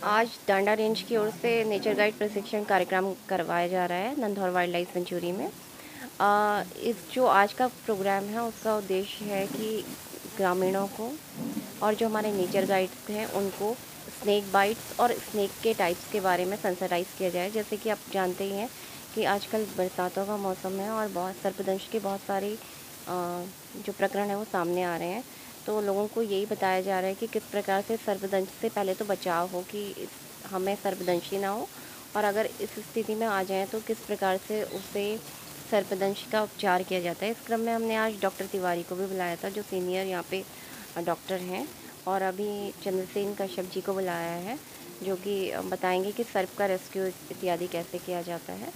आज डांडा रेंज की ओर से नेचर गाइड प्रशिक्षण कार्यक्रम करवाया जा रहा है नंधौर वाइल्ड लाइफ सेंचुरी में। इस जो आज का प्रोग्राम है उसका उद्देश्य है कि ग्रामीणों को और जो हमारे नेचर गाइड्स हैं उनको स्नेक बाइट्स और स्नेक के टाइप्स के बारे में सेंसिटाइज किया जाए। जैसे कि आप जानते ही हैं कि आजकल बरसातों का मौसम है और बहुत सर्पदंश के बहुत सारे जो प्रकरण है वो सामने आ रहे हैं। तो लोगों को यही बताया जा रहा है कि किस प्रकार से सर्पदंश से पहले तो बचाव हो कि हमें सर्पदंशी ना हो, और अगर इस स्थिति में आ जाएं तो किस प्रकार से उसे सर्पदंश का उपचार किया जाता है। इस क्रम में हमने आज डॉक्टर तिवारी को भी बुलाया था जो सीनियर यहाँ पे डॉक्टर हैं, और अभी चंद्रसेन कश्यप जी को बुलाया है जो कि बताएंगे कि सर्प का रेस्क्यू इत्यादि कैसे किया जाता है।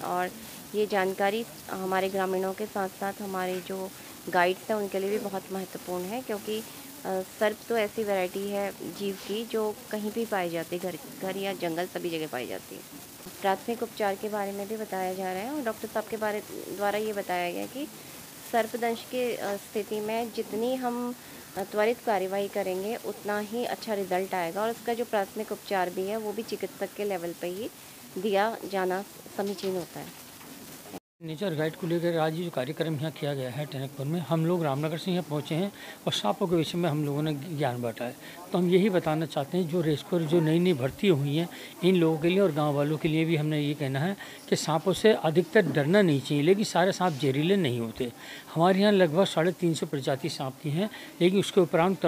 और ये जानकारी हमारे ग्रामीणों के साथ साथ हमारे जो गाइड्स हैं उनके लिए भी बहुत महत्वपूर्ण है, क्योंकि सर्प तो ऐसी वैरायटी है जीव की जो कहीं भी पाई जाती है, घर घर या जंगल सभी जगह पाई जाती है। प्राथमिक उपचार के बारे में भी बताया जा रहा है और डॉक्टर साहब के बारे द्वारा ये बताया गया कि सर्पदंश के स्थिति में जितनी हम त्वरित कार्यवाही करेंगे उतना ही अच्छा रिजल्ट आएगा, और उसका जो प्राथमिक उपचार भी है वो भी चिकित्सक के लेवल पर ही दिया जाना समीचीन होता है। नेचर गाइड को लेकर आज ये जो कार्यक्रम यहाँ किया गया है टनकपुर में, हम लोग रामनगर से यहाँ पहुँचे हैं और सांपों के विषय में हम लोगों ने ज्ञान बांटा है। तो हम यही बताना चाहते हैं जो रेस्क्यू जो नई नई भर्ती हुई हैं इन लोगों के लिए और गांव वालों के लिए भी हमने ये कहना है कि सांपों से अधिकतर डरना नहीं चाहिए, लेकिन सारे सांप जहरीले नहीं होते। हमारे यहाँ लगभग 350 प्रजाति सांप की हैं, लेकिन उसके उपरांत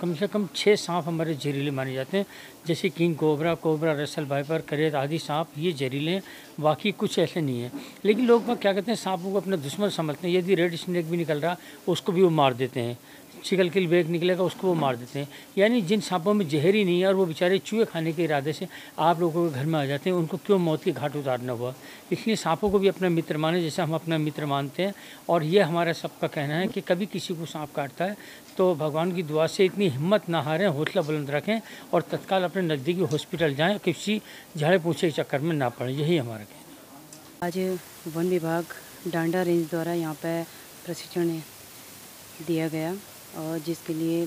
कम से कम 6 सांप हमारे जहरीले माने जाते हैं, जैसे king cobra, cobra, Russell viper, करेत आदि सांप ये जहरीले हैं, बाकी कुछ ऐसे नहीं है। लेकिन लोग क्या कहते हैं, सांपों को अपना दुश्मन समझते हैं। यदि रेड स्नेक भी निकल रहा उसको भी वो मार देते हैं, चिकलकिल बेग निकलेगा उसको वो मार देते हैं। यानी जिन सांपों में जहर ही नहीं है और वो बेचारे चूहे खाने के इरादे से आप लोगों के घर में आ जाते हैं, उनको क्यों मौत की घाट उतारना हुआ। इसलिए सांपों को भी अपना मित्र माने जैसे हम अपना मित्र मानते हैं। और ये हमारा सबका कहना है कि कभी किसी को सांप काटता है तो भगवान की दुआ से इतनी हिम्मत ना हारें, हौसला बुलंद रखें और तत्काल अपने नज़दीकी हॉस्पिटल जाएँ, किसी झाड़े पूछे के चक्कर में ना पड़े। यही हमारा कहना है। आज वन विभाग डांडा रेंज द्वारा यहाँ पे प्रशिक्षण दिया गया और जिसके लिए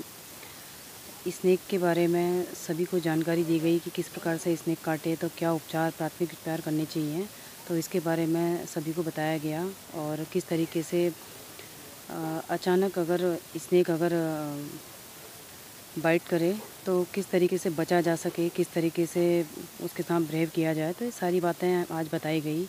स्नेक के बारे में सभी को जानकारी दी गई कि किस प्रकार से स्नेक काटे तो क्या उपचार, प्राथमिक उपचार करने चाहिए। तो इसके बारे में सभी को बताया गया और किस तरीके से अचानक अगर स्नेक बाइट करे तो किस तरीके से बचा जा सके, किस तरीके से उसके साथ बिहेव किया जाए, तो ये सारी बातें आज बताई गई।